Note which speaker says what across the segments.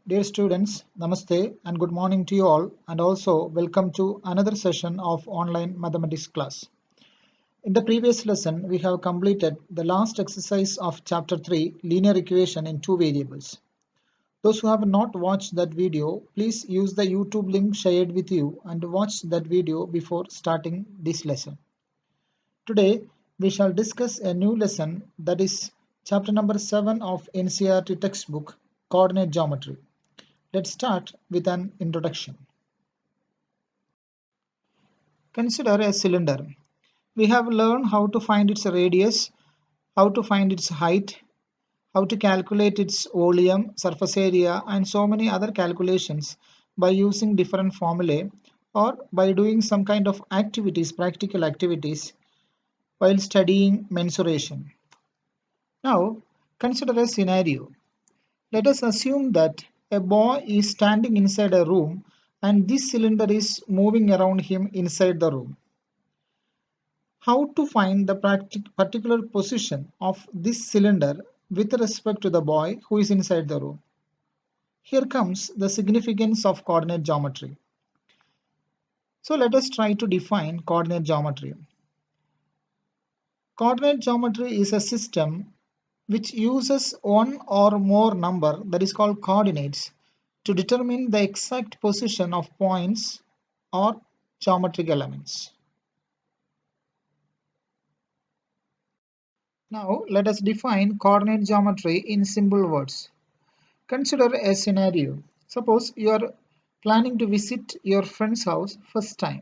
Speaker 1: Dear students, Namaste and good morning to you all, and also welcome to another session of online mathematics class. In the previous lesson, we have completed the last exercise of chapter 3, linear equation in two variables. Those who have not watched that video, please use the YouTube link shared with you and watch that video before starting this lesson. Today, we shall discuss a new lesson, that is chapter number 7 of NCERT textbook, coordinate geometry. Let's start with an introduction. Consider a cylinder. We have learned how to find its radius, how to find its height, how to calculate its volume, surface area, and so many other calculations by using different formulae or by doing some kind of activities, practical activities, while studying mensuration. Now, consider a scenario. Let us assume that a boy is standing inside a room and this cylinder is moving around him inside the room. How to find the particular position of this cylinder with respect to the boy who is inside the room? Here comes the significance of coordinate geometry. So let us try to define coordinate geometry. Coordinate geometry is a system which uses one or more number, that is called coordinates, to determine the exact position of points or geometric elements. Now let us define coordinate geometry in simple words. Consider a scenario. Suppose you are planning to visit your friend's house first time.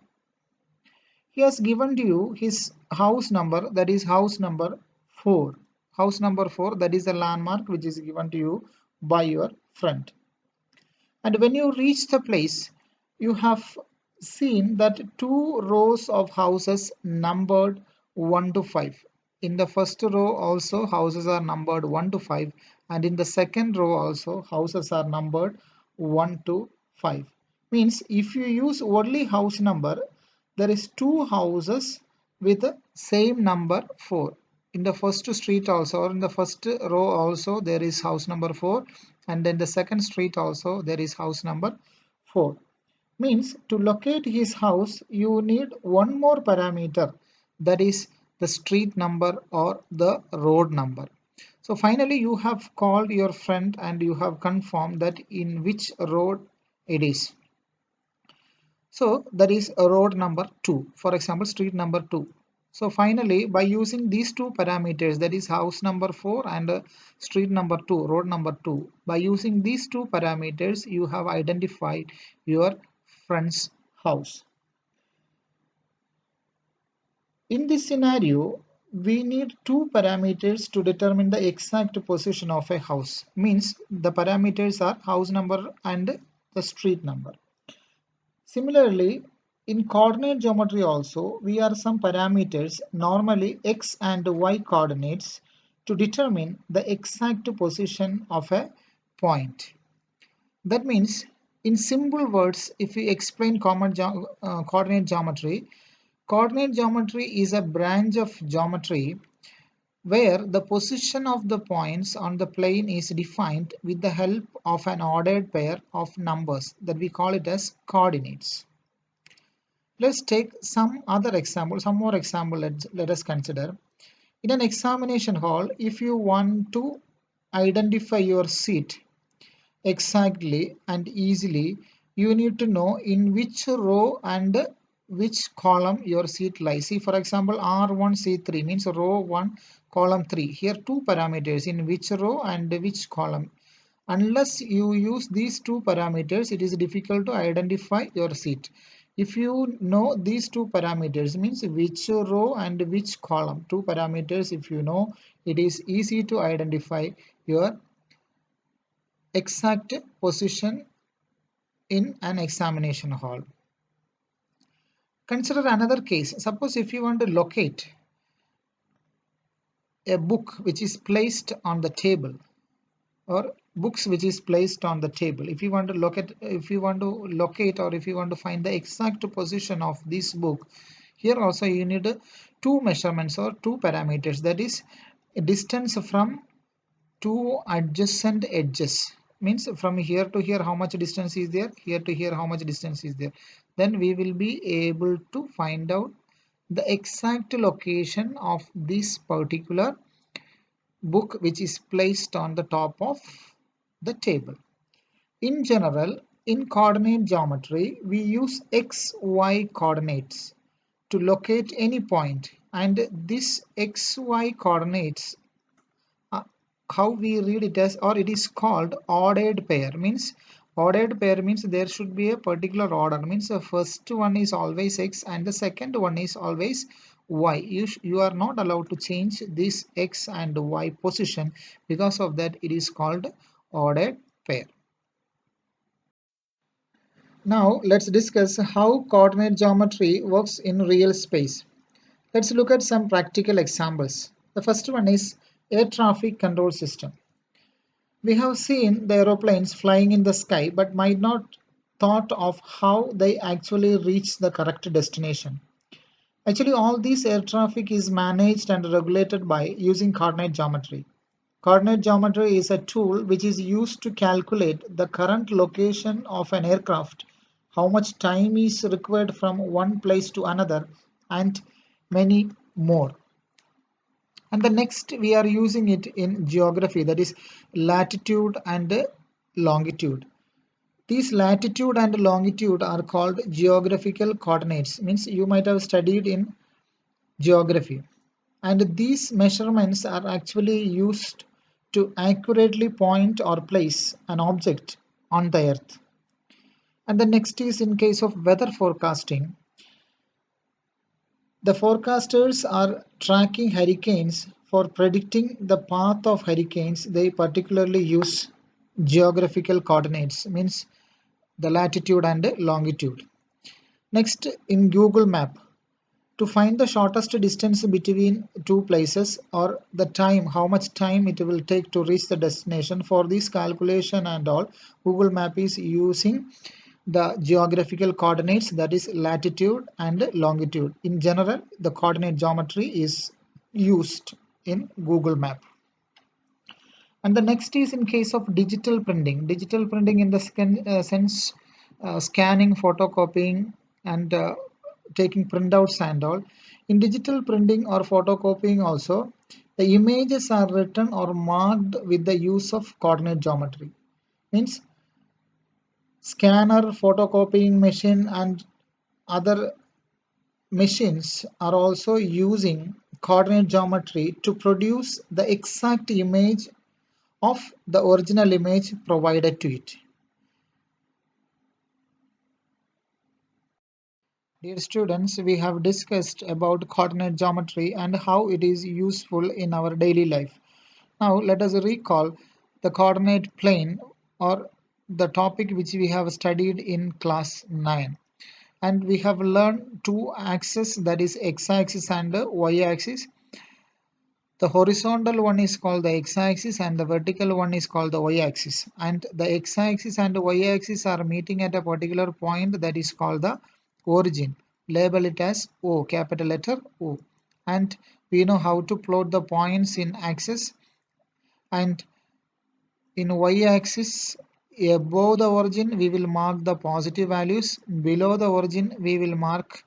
Speaker 1: He has given to you his house number, that is house number 4. House number 4, that is a landmark which is given to you by your friend. And when you reach the place, you have seen that two rows of houses numbered 1 to 5. In the first row also houses are numbered 1 to 5, and in the second row also houses are numbered 1 to 5. Means if you use only house number, there is two houses with the same number 4. In the first street also, or in the first row also, there is house number 4, and then the second street also there is house number 4. Means to locate his house you need one more parameter, that is the street number or the road number. So finally you have called your friend and you have confirmed that in which road it is. So that is a road number 2, for example street number 2. So finally by using these two parameters, that is house number 4 and street number 2, road number 2, by using these two parameters you have identified your friend's house. In this scenario, we need two parameters to determine the exact position of a house. Means the parameters are house number and the street number. Similarly, in coordinate geometry also, we are some parameters, normally x and y coordinates, to determine the exact position of a point. That means, in simple words, if we explain coordinate geometry is a branch of geometry where the position of the points on the plane is defined with the help of an ordered pair of numbers, that we call it as coordinates. Let's take some more example. Let us consider. In an examination hall, if you want to identify your seat exactly and easily, you need to know in which row and which column your seat lies. See, for example, R1C3 means row 1 column 3. Here two parameters, in which row and which column. Unless you use these two parameters, it is difficult to identify your seat. If you know these two parameters, means which row and which column, two parameters, if you know, it is easy to identify your exact position in an examination hall. Consider another case. Suppose if you want to locate a book which is placed on the table, or books which is placed on the table, if you want to locate or if you want to find the exact position of this book, here also you need two measurements or two parameters, that is distance from two adjacent edges. means from here to here how much distance is there, here to here how much distance is there, then we will be able to find out the exact location of this particular book which is placed on the top of the table. In general, in coordinate geometry, we use xy coordinates to locate any point, and this xy coordinates, uh, how we read it as, or it is called ordered pair. Means ordered pair means there should be a particular order. Means the first one is always x and the second one is always y. You are not allowed to change this x and y position. Because of that, it is called ordered pair. Now let's discuss how coordinate geometry works in real space. Let's look at some practical examples. The first one is air traffic control system. We have seen the aeroplanes flying in the sky but might not thought of how they actually reach the correct destination. Actually, all this air traffic is managed and regulated by using coordinate geometry. Coordinate geometry is a tool which is used to calculate the current location of an aircraft, how much time is required from one place to another, and many more. And the next, we are using it in geography, that is latitude and longitude. These latitude and longitude are called geographical coordinates. Means you might have studied in geography. And these measurements are actually used to accurately point or place an object on the earth. And the next is in case of weather forecasting. The forecasters are tracking hurricanes. For predicting the path of hurricanes, they particularly use geographical coordinates, means the latitude and longitude. Next, in Google Map, to find the shortest distance between two places or the time, how much time it will take to reach the destination, for this calculation and all, Google Map is using the geographical coordinates, that is latitude and longitude. In general, the coordinate geometry is used in Google Map. And the next is in case of digital printing. Digital printing in the sense scanning, photocopying, and taking printouts and all. In digital printing or photocopying also, the images are written or marked with the use of coordinate geometry. Means scanner, photocopying machine, and other machines are also using coordinate geometry to produce the exact image of the original image provided to it. Dear students, we have discussed about coordinate geometry and how it is useful in our daily life. Now let us recall the coordinate plane, or the topic which we have studied in class 9. And we have learned two axes, that is x-axis and y-axis. The horizontal one is called the x-axis and the vertical one is called the y-axis. And the x-axis and the y-axis are meeting at a particular point, that is called the origin. Label it as O, capital letter O. And we know how to plot the points in axis. And in y-axis, above the origin we will mark the positive values, below the origin we will mark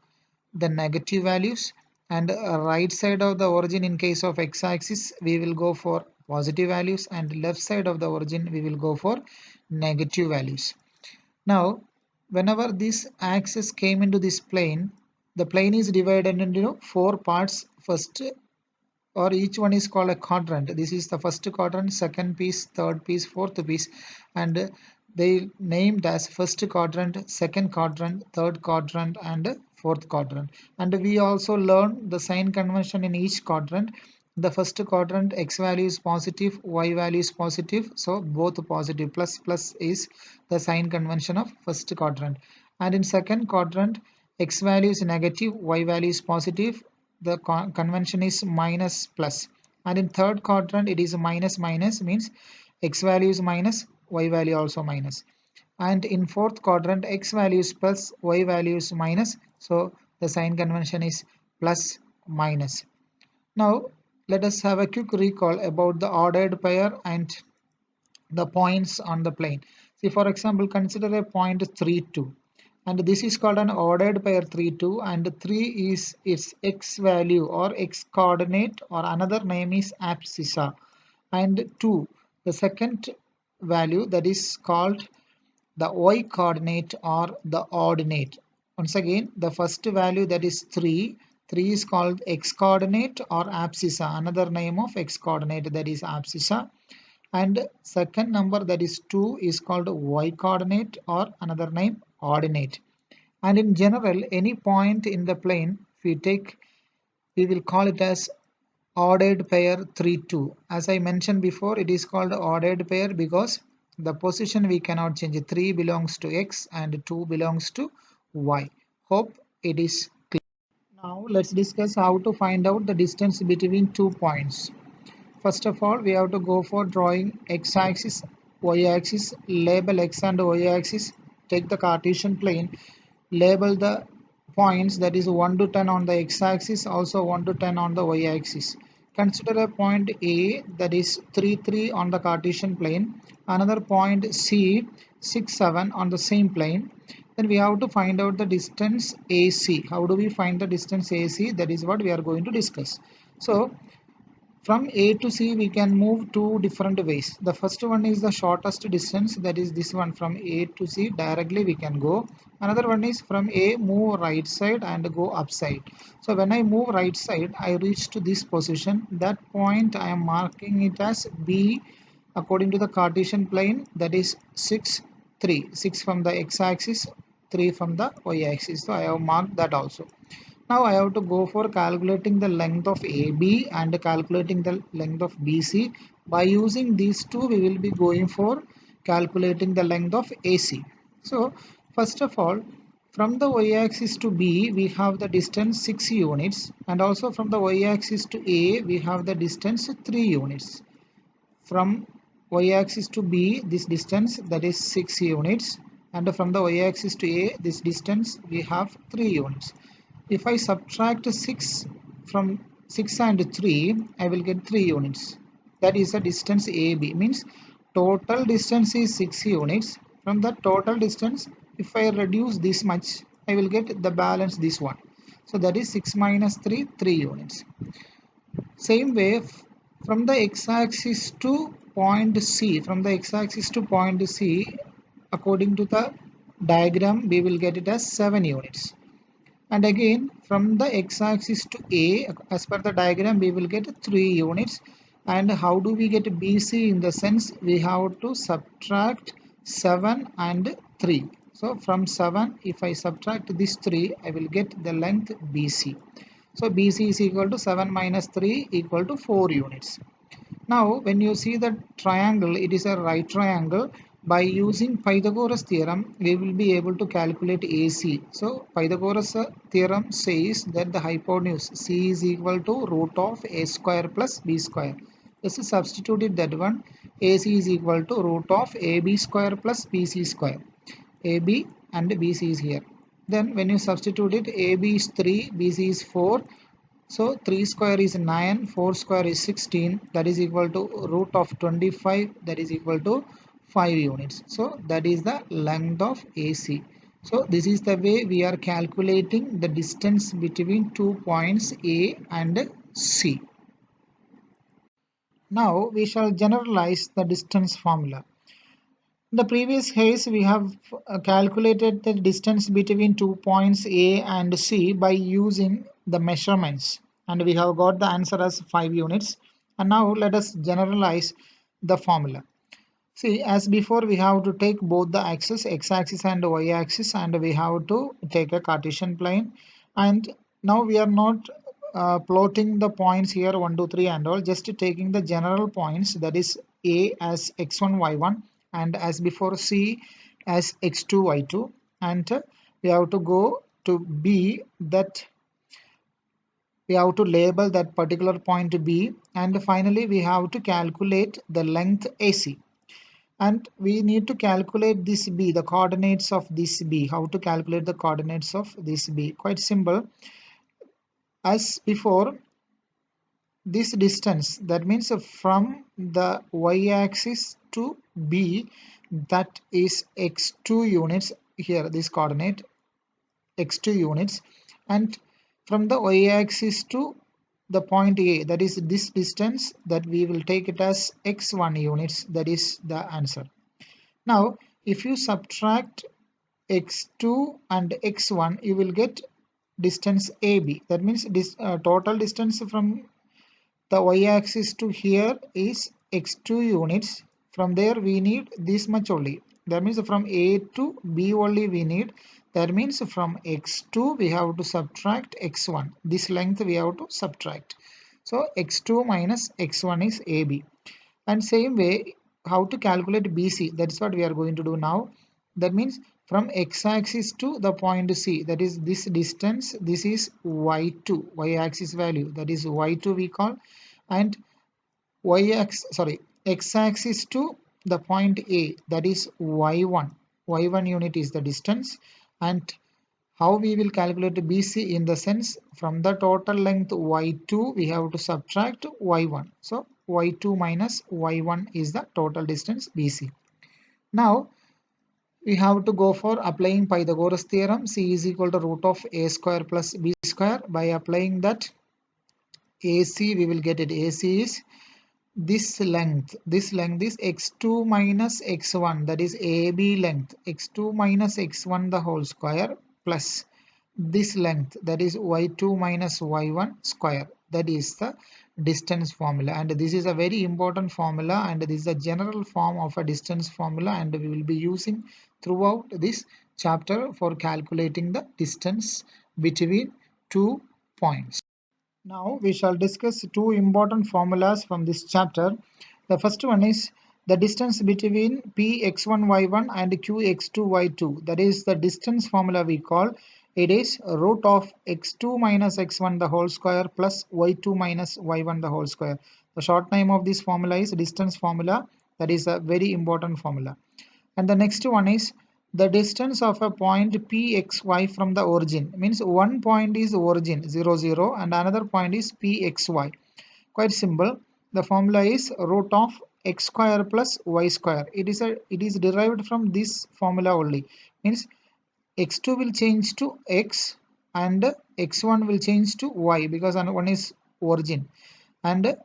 Speaker 1: the negative values, and right side of the origin in case of x-axis we will go for positive values, and left side of the origin we will go for negative values. Now whenever this axis came into this plane, the plane is divided into four parts. First, or each one is called a quadrant. This is the first quadrant, second piece, third piece, fourth piece, and they named as first quadrant, second quadrant, third quadrant, and fourth quadrant. And we also learn the sign convention in each quadrant. The first quadrant, x value is positive, y value is positive, so both positive. Plus plus is the sign convention of first quadrant. And in second quadrant, x value is negative, y value is positive, the convention is minus plus. And in third quadrant it is minus minus, means x value is minus, y value also minus. And in fourth quadrant, x value is plus, y value is minus, so the sign convention is plus minus. Now let us have a quick recall about the ordered pair and the points on the plane. See, for example, consider a point 3, 2, and this is called an ordered pair 3, 2, and 3 is its x value or x coordinate, or another name is abscissa, and 2, the second value, that is called the y coordinate or the ordinate. Once again, the first value, that is 3, 3 is called x coordinate or abscissa, another name of x coordinate, that is abscissa, and second number, that is 2, is called y coordinate or another name ordinate. And in general, any point in the plane, if we take, we will call it as ordered pair 3, 2. As I mentioned before, it is called ordered pair because the position we cannot change. 3 belongs to x and 2 belongs to y. Hope it is clear. Now let's discuss how to find out the distance between 2 points. First of all, we have to go for drawing x-axis, y-axis, label x and y-axis, take the Cartesian plane, label the points, that is 1 to 10 on the x-axis, also 1 to 10 on the y-axis. Consider a point A, that is 3, 3 on the Cartesian plane, another point C, 6, 7 on the same plane. Then we have to find out the distance AC. How do we find the distance AC? That is what we are going to discuss. So from A to C we can move two different ways. The first one is the shortest distance, that is this one, from A to C directly we can go. Another one is from A move right side and go upside. So when I move right side, I reach to this position. That point I am marking it as B according to the Cartesian plane, that is 6, 3. 6 from the x-axis, 3 from the y-axis. So I have marked that also. Now I have to go for calculating the length of AB and calculating the length of BC. By using these two, we will be going for calculating the length of AC. So first of all, from the y-axis to B, we have the distance 6 units, and also from the y-axis to A, we have the distance 3 units. From y-axis to B, this distance, that is 6 units, and from the y-axis to A, this distance we have 3 units. If I subtract 6 from 6 and 3, I will get 3 units. That is the distance AB. Means total distance is 6 units. From the total distance, if I reduce this much, I will get the balance, this one. So that is 6 minus 3, 3 units. Same way, from the x-axis to point C, from the x-axis to point C, according to the diagram, we will get it as 7 units. And again, from the x-axis to A, as per the diagram, we will get 3 units. And how do we get BC? In the sense, we have to subtract 7 and 3. So from 7, if I subtract this 3, I will get the length BC. So BC is equal to 7 minus 3 equal to 4 units. Now, when you see the triangle, it is a right triangle. By using Pythagoras theorem, we will be able to calculate AC. So, Pythagoras theorem says that the hypotenuse C is equal to root of A square plus B square. Just substituted that one. AC is equal to root of AB square plus BC square. AB and BC is here. Then when you substitute it, AB is 3, BC is 4. So 3 square is 9, 4 square is 16, that is equal to root of 25, that is equal to 5 units. So that is the length of AC. So this is the way we are calculating the distance between 2 points A and C. Now we shall generalize the distance formula. In the previous case, we have calculated the distance between 2 points A and C by using the measurements, and we have got the answer as 5 units. And now let us generalize the formula. See, as before, we have to take both the axes, x-axis and y-axis, and we have to take a Cartesian plane. And now we are not plotting the points here 1, 2, 3 and all, just taking the general points, that is A as x1, y1, and as before C as x2, y2, and we have to go to B, that we have to label that particular point B, and finally we have to calculate the length AC. And we need to calculate this B, the coordinates of this B. How to calculate the coordinates of this B? Quite simple. As before, this distance, that means from the y-axis to B, that is x2 units, here this coordinate x2 units, and from the y-axis to the point A, that is this distance, that we will take it as x1 units. That is the answer. Now if you subtract x2 and x1, you will get distance AB. That means this total distance from the y-axis to here is x2 units. From there we need this much only. That means from A to B only we need. That means from x2 we have to subtract x1. This length we have to subtract. So x2 minus x1 is AB. And same way, how to calculate BC? That's what we are going to do now. That means from x-axis to the point C, that is this distance, this is y2, y-axis value, that is y2 we call, and x-axis to the point A, that is y1. Y1 unit is the distance. And how we will calculate BC? In the sense, from the total length y2 we have to subtract y1. So y2 minus y1 is the total distance BC. Now we have to go for applying Pythagoras theorem. C is equal to root of a square plus b square. By applying that, AC we will get it. AC is this length is x2 minus x1, that is AB length, x2 minus x1 the whole square, plus this length, that is y2 minus y1 square. That is the distance formula, and this is a very important formula, and this is a general form of a distance formula, and we will be using throughout this chapter for calculating the distance between 2 points. Now we shall discuss two important formulas from this chapter. The first one is the distance between Px1y1 and Qx2y2. That is the distance formula we call. It is root of x2 minus x1 the whole square plus y2 minus y1 the whole square. The short name of this formula is distance formula. That is a very important formula. And the next one is the distance of a point pxy from the origin. Means one point is origin 0 0 and another point is pxy. Quite simple. The formula is root of x square plus y square. It is derived from this formula only. Means x2 will change to x and x1 will change to y, because one is origin, and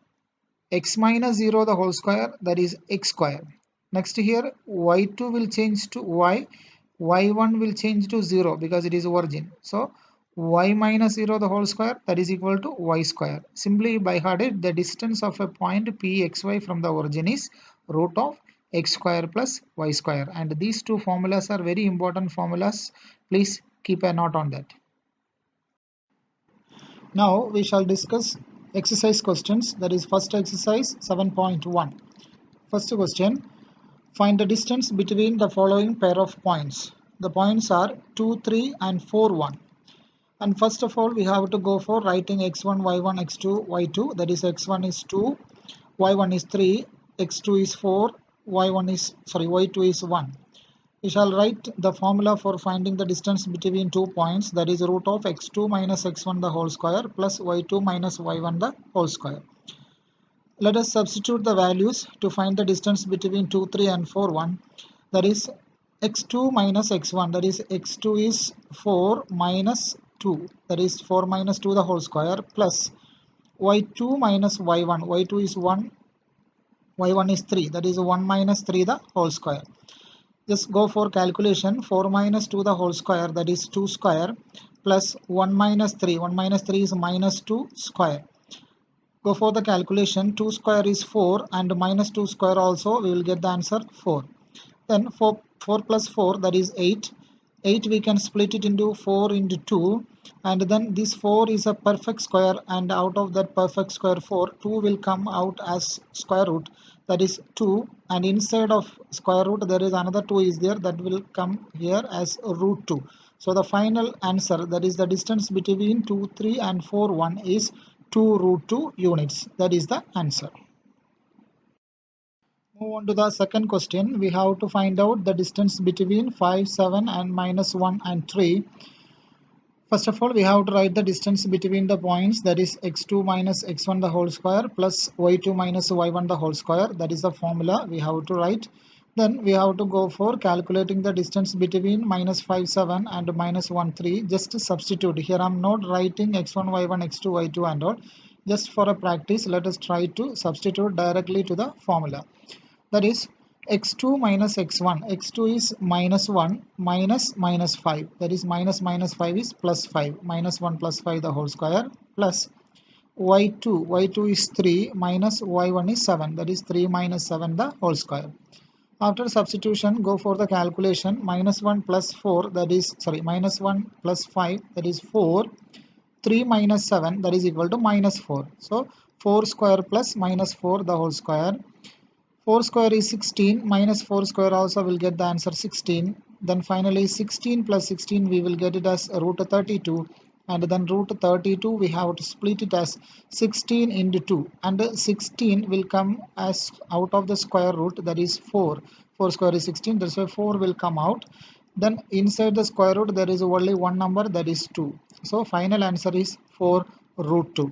Speaker 1: x minus 0 the whole square, that is x square. Next here y2 will change to y, y1 will change to 0 because it is origin. So y minus 0 the whole square, that is equal to y square. Simply by heart it, the distance of a point pxy from the origin is root of x square plus y square, and these two formulas are very important formulas. Please keep a note on that. Now we shall discuss exercise questions. That is first exercise 7.1. First question, find the distance between the following pair of points. The points are 2, 3 and 4, 1. And first of all we have to go for writing x1, y1, x2, y2. That is x1 is 2, y1 is 3, x2 is 4, y2 is 1. We shall write the formula for finding the distance between 2 points, that is root of x2 minus x1 the whole square plus y2 minus y1 the whole square. Let us substitute the values to find the distance between 2, 3 and 4, 1. That is x2 minus x1, that is x2 is 4 minus 2, that is 4 minus 2 the whole square, plus y2 minus y1, y2 is 1, y1 is 3, that is 1 minus 3 the whole square. Just go for calculation. 4 minus 2 the whole square, that is 2 square, plus 1 minus 3. 1 minus 3 is minus 2 square. Go for the calculation. 2 square is 4 and minus 2 square also, we will get the answer 4. Then 4 plus 4, that is 8. 8 we can split it into 4 into 2, and then this 4 is a perfect square, and out of that perfect square 4, 2 will come out as square root, that is 2, and inside of square root there is another 2 is there, that will come here as root 2. So the final answer, that is the distance between 2, 3 and 4, 1 is 2 root 2 units. That is the answer. Move on to the second question. We have to find out the distance between 5, 7 and minus 1 and 3. First of all, we have to write the distance between the points, that is x2 minus x1 the whole square plus y2 minus y1 the whole square. That is the formula we have to write. Then we have to go for calculating the distance between minus 5, 7 and minus 1, 3. Just substitute. Here I am not writing x1, y1, x2, y2 and all. Just for a practice, let us try to substitute directly to the formula. That is x2 minus x1. x2 is minus 1 minus minus 5. That is minus minus 5 is plus 5. Minus 1 plus 5 the whole square plus y2. y2 is 3 minus y1 is 7. That is 3 minus 7 the whole square. After substitution, go for the calculation. Minus 1 plus 4, that is, sorry, minus 1 plus 5, that is 4. 3 minus 7, that is equal to minus 4. So, 4 square plus minus 4, the whole square. 4 square is 16, minus 4 square also will get the answer 16. Then finally 16 plus 16 we will get it as root 32, and then root 32 we have to split it as 16 into 2, and 16 will come as out of the square root, that is 4. 4 square is 16, that's why 4 will come out. Then inside the square root there is only one number, that is 2. So final answer is 4 root 2.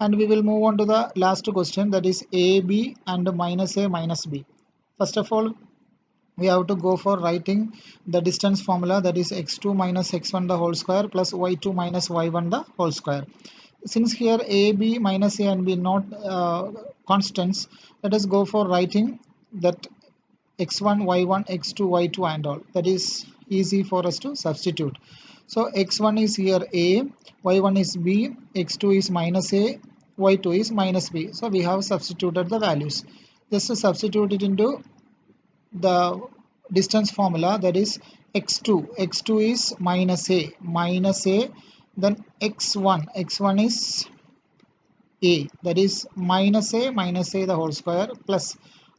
Speaker 1: And we will move on to the last question, that is AB and minus A minus B. First of all, we have to go for writing the distance formula, that is x2 minus x1 the whole square plus y2 minus y1 the whole square. Since here AB minus A and B not constants, let us go for writing that x1, y1, x2, y2 and all. That is easy for us to substitute. So x1 is here A, y1 is B, x2 is minus A, y2 is minus B. So we have substituted the values. Just to substitute it into the distance formula, that is x2 is minus A, then x1 is A, that is minus A the whole square plus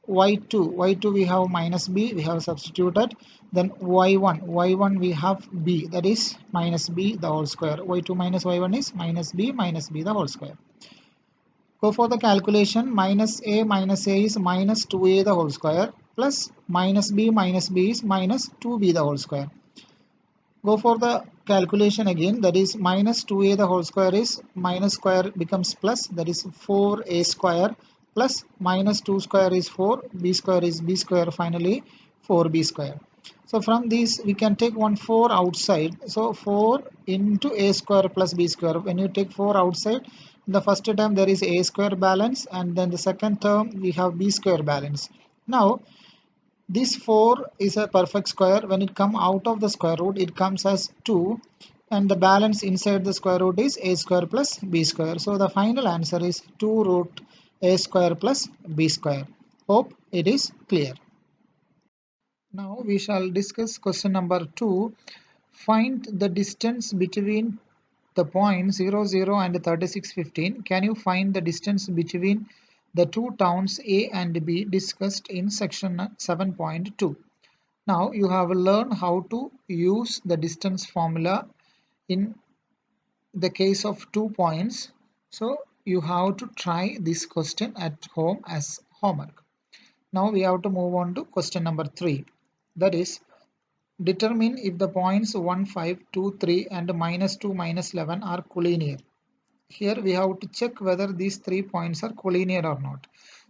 Speaker 1: y2 we have minus B, we have substituted. Then y1 we have B, that is minus B the whole square. y2 minus y1 is minus B the whole square. Go for the calculation. Minus A is minus 2A the whole square plus minus B is minus 2B the whole square. Go for the calculation again, that is minus 2A the whole square is minus square becomes plus, that is 4A square plus minus 2 square is 4, B square is B square, finally 4B square. So from these we can take one 4 outside. So 4 into A square plus B square. When you take 4 outside, the first term there is A square balance, and then the second term we have B square balance. Now this 4 is a perfect square. When it comes out of the square root, it comes as 2, and the balance inside the square root is A square plus B square. So the final answer is 2 root A square plus B square. Hope it is clear. Now we shall discuss question number 2. Find the distance between the points 0, 0 and 36, 15. Can you find the distance between the two towns A and B discussed in section 7.2? Now you have learned how to use the distance formula in the case of 2 points. So you have to try this question at home as homework. Now we have to move on to question number 3. That is, determine if the points 1, 5, 2, 3 and minus 2, minus 11 are collinear. Here we have to check whether these 3 points are collinear or not.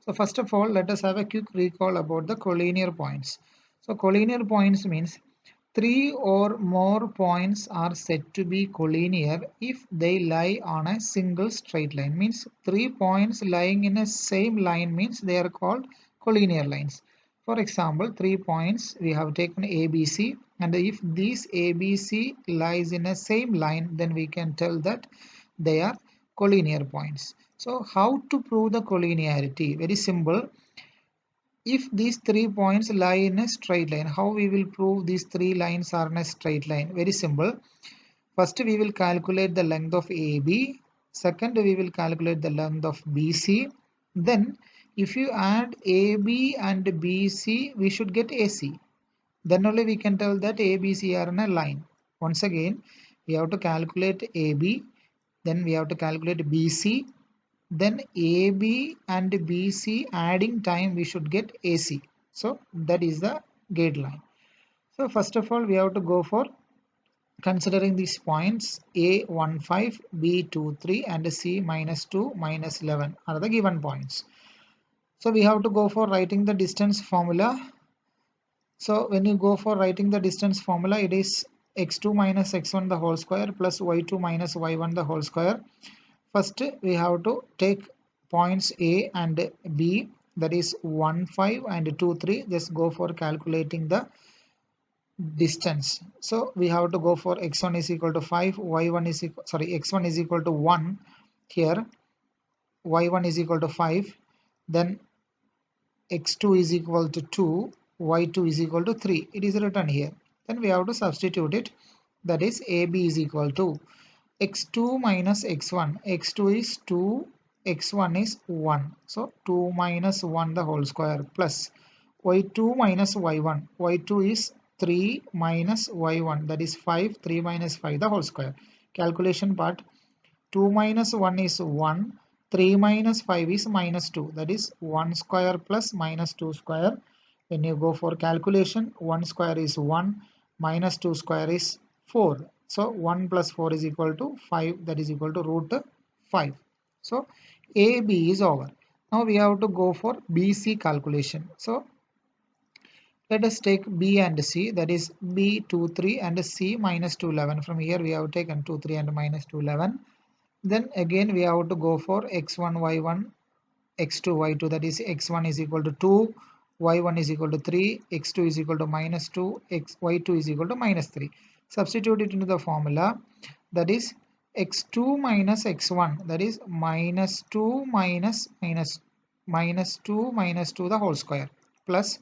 Speaker 1: So first of all, let us have a quick recall about the collinear points. So collinear points means 3 or more points are said to be collinear if they lie on a single straight line. Means 3 points lying in a same line means they are called collinear lines. For example, 3 points we have taken ABC, and if these ABC lies in a same line, then we can tell that they are collinear points. So how to prove the collinearity? Very simple. If these 3 points lie in a straight line, how we will prove these 3 lines are in a straight line? Very simple. First we will calculate the length of AB. Second we will calculate the length of BC. Then if you add AB and BC, we should get AC. Then only we can tell that ABC are in a line. Once again, we have to calculate AB. Then we have to calculate BC. Then AB and BC adding time we should get AC. So that is the guideline. So first of all we have to go for considering these points A15, B23 and C minus 2, minus 11 are the given points. So we have to go for writing the distance formula. So when you go for writing the distance formula, it is x2 minus x1 the whole square plus y2 minus y1 the whole square. First, we have to take points A and B, that is 1, 5 and 2, 3. Just go for calculating the distance. So we have to go for x1 is equal to 5, y1 is equal, sorry, x1 is equal to 1 here, y1 is equal to 5, then x2 is equal to 2, y2 is equal to 3. It is written here. Then we have to substitute it. That is AB is equal to x2 minus x1. x2 is 2, x1 is 1. So 2 minus 1 the whole square plus y2 minus y1. y2 is 3 minus y1, that is 5. 3 minus 5 the whole square. Calculation part, 2 minus 1 is 1. 3 minus 5 is minus 2. That is 1 square plus minus 2 square. When you go for calculation, 1 square is 1. Minus 2 square is 4. So 1 plus 4 is equal to 5. That is equal to root 5. So AB is over. Now we have to go for BC calculation. So let us take B and C, that is B 2 3 and C minus 2 11. From here we have taken 2 3 and minus 2 11. Then again we have to go for x1 y1 x2 y2, that is x1 is equal to 2, y1 is equal to 3, x2 is equal to minus 2, y2 is equal to minus 3. Substitute it into the formula, that is x2 minus x1, that is minus 2 minus 2 minus 2 the whole square plus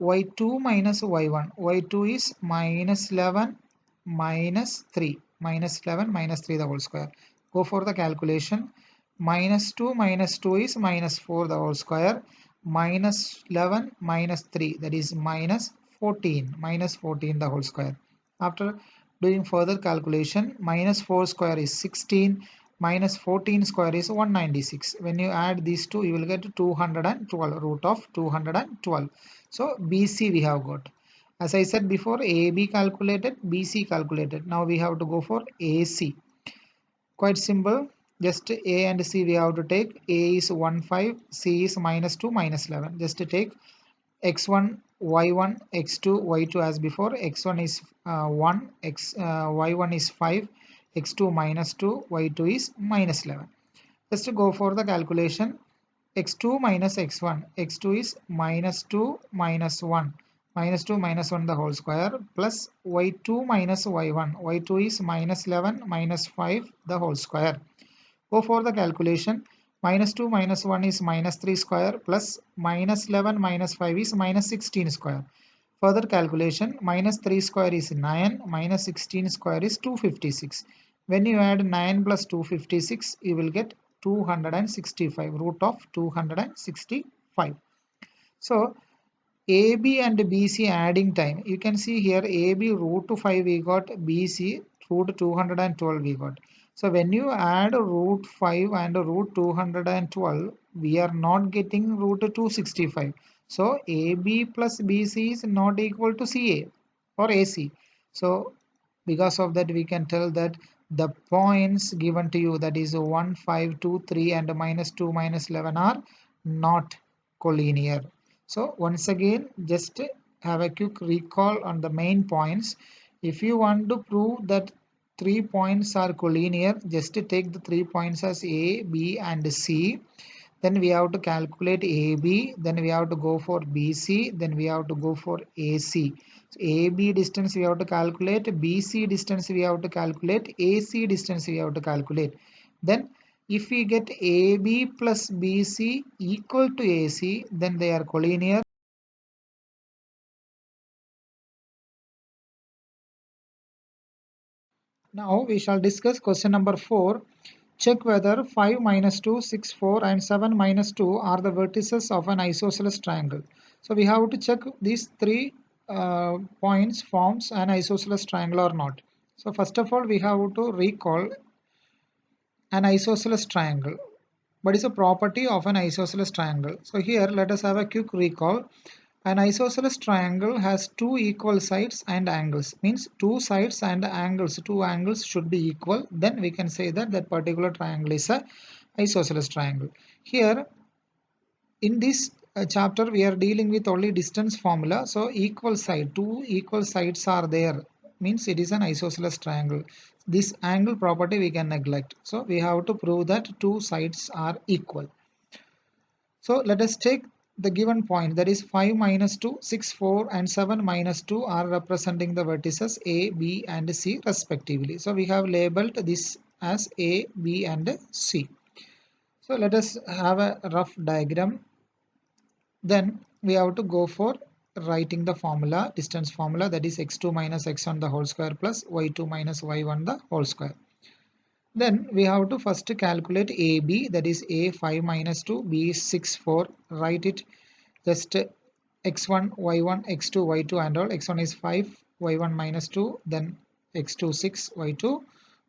Speaker 1: y2 minus y1. y2 is minus 11 minus 3. Minus 11 minus 3 the whole square. Go for the calculation. Minus 2 minus 2 is minus 4 the whole square. Minus 11 minus 3, that is minus 14. Minus 14 the whole square. After doing further calculation, minus 4 square is 16. Minus 14 square is 196. When you add these two, you will get 212, root of 212. So BC we have got. As I said before, AB calculated, BC calculated. Now we have to go for AC. Quite simple. Just A and C we have to take. A is 1, 5, C is minus 2, minus 11. Just to take x1, y1, x2, y2 as before. x1 is 1, y1 is 5, x2 minus 2, y2 is minus 11. Just to go for the calculation, x2 minus x1, x2 is minus 2 minus 1, minus 2 minus 1 the whole square plus y2 minus y1, y2 is minus 11 minus 5 the whole square. Go for the calculation, minus 2 minus 1 is minus 3 square plus minus 11 minus 5 is minus 16 square. Further calculation, minus 3 square is 9, minus 16 square is 256. When you add 9 plus 256, you will get 265, root of 265. So AB and BC adding time, you can see here AB root 5 we got, BC root 212 we got. So when you add root 5 and root 212, we are not getting root 265. So AB plus BC is not equal to CA or AC. So because of that we can tell that the points given to you, that is 1, 5, 2, 3 and minus 2, minus 11 are not collinear. So once again, just have a quick recall on the main points. If you want to prove that 3 points are collinear, just take the 3 points as A, B and C. Then we have to calculate AB, then we have to go for BC, then we have to go for AC. So AB distance we have to calculate, BC distance we have to calculate, AC distance we have to calculate. Then if we get AB plus BC equal to AC, then they are collinear. Now we shall discuss question number 4. Check whether 5 minus 2, 6, 4 and 7 minus 2 are the vertices of an isosceles triangle. So we have to check these 3 points forms an isosceles triangle or not. So first of all we have to recall an isosceles triangle. What is a property of an isosceles triangle? So here let us have a quick recall. An isosceles triangle has two equal sides and angles. Means two sides and angles. Two angles should be equal. Then we can say that that particular triangle is a isosceles triangle. Here in this chapter we are dealing with only distance formula. So equal side, two equal sides are there, means it is an isosceles triangle. This angle property we can neglect. So we have to prove that two sides are equal. So let us take the given point, that is 5 minus 2, 6, 4 and 7 minus 2 are representing the vertices A, B and C respectively. So we have labeled this as A, B and C. So let us have a rough diagram. Then we have to go for writing the formula, distance formula, that is x2 minus x1 the whole square plus y2 minus y1 the whole square. Then we have to first calculate AB, that is A 5 minus 2, B is 6, 4. Write it just x1, y1, x2, y2 and all. x1 is 5, y1 minus 2, then x2 6, y2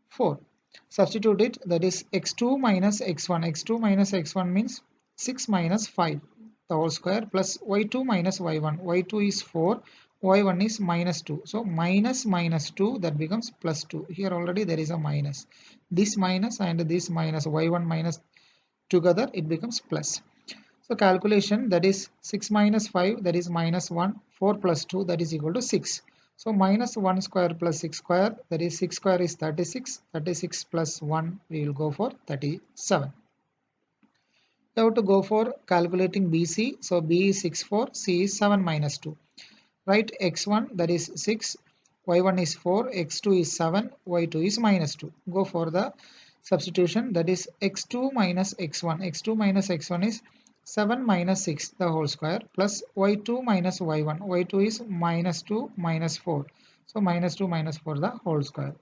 Speaker 1: 4. Substitute it, that is x2 minus x1. x2 minus x1 means 6 minus 5 the whole square plus y2 minus y1. y2 is 4, y1 is minus 2. So minus minus 2, that becomes plus 2. Here already there is a minus. This minus and this minus, y1 minus, together it becomes plus. So calculation, that is 6 minus 5, that is minus 1, 4 plus 2, that is equal to 6. So minus 1 square plus 6 square, that is 6 square is 36, 36 plus 1 we will go for 37. We have to go for calculating BC. So B is 6, 4, C is 7 minus 2. Write x1, that is 6, y1 is 4, x2 is 7, y2 is minus 2. Go for the substitution, that is x2 minus x1. x2 minus x1 is 7 minus 6 the whole square plus y2 minus y1. y2 is minus 2 minus 4. So minus 2 minus 4 the whole square.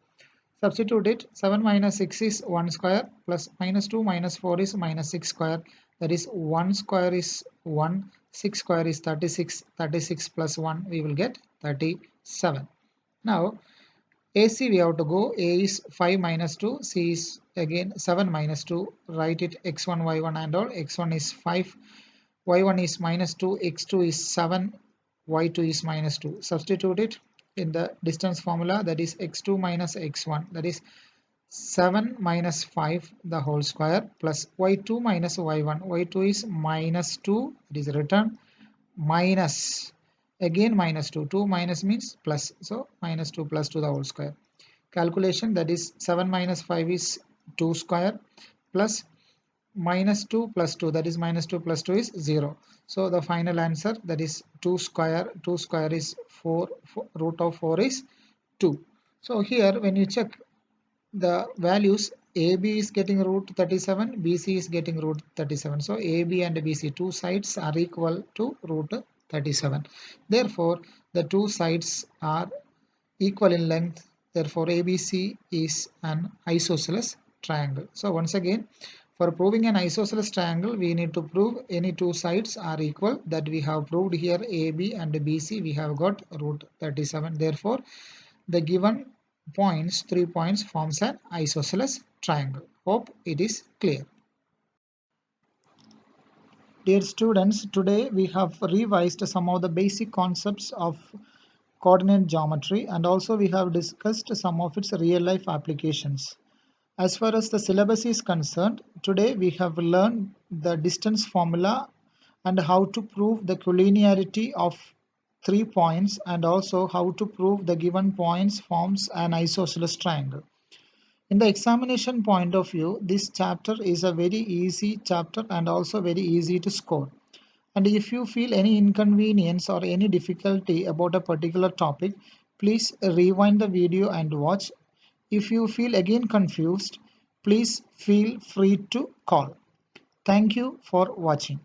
Speaker 1: Substitute it, 7 minus 6 is 1 square plus minus 2 minus 4 is minus 6 square. That is 1 square is 1, 6 square is 36, 36 plus 1 we will get 37. Now AC we have to go. A is 5 minus 2, C is again 7 minus 2. Write it x1, y1 and all. x1 is 5, y1 is minus 2, x2 is 7, y2 is minus 2. Substitute it in the distance formula, that is x2 minus x1, that is 7 minus 5 the whole square plus y2 minus y1. y2 is minus 2, it is written, minus again minus 2. 2 minus means plus, so minus 2 plus 2 the whole square. Calculation, that is 7 minus 5 is 2 square plus minus 2 plus 2, that is minus 2 plus 2 is 0. So the final answer, that is 2 square. 2 square is 4, root of 4 is 2. So here when you check the values, AB is getting root 37, BC is getting root 37. So AB and BC, two sides are equal to root 37. Therefore the two sides are equal in length. Therefore ABC is an isosceles triangle. So once again, for proving an isosceles triangle, we need to prove any two sides are equal. That we have proved here. AB and BC we have got root 37. Therefore the given points, 3 points, forms an isosceles triangle. Hope it is clear. Dear students, today we have revised some of the basic concepts of coordinate geometry, and also we have discussed some of its real life applications. As far as the syllabus is concerned, today we have learned the distance formula and how to prove the collinearity of 3 points, and also how to prove the given points forms an isosceles triangle. In the examination point of view, this chapter is a very easy chapter and also very easy to score. And if you feel any inconvenience or any difficulty about a particular topic, please rewind the video and watch. If you feel again confused, please feel free to call. Thank you for watching.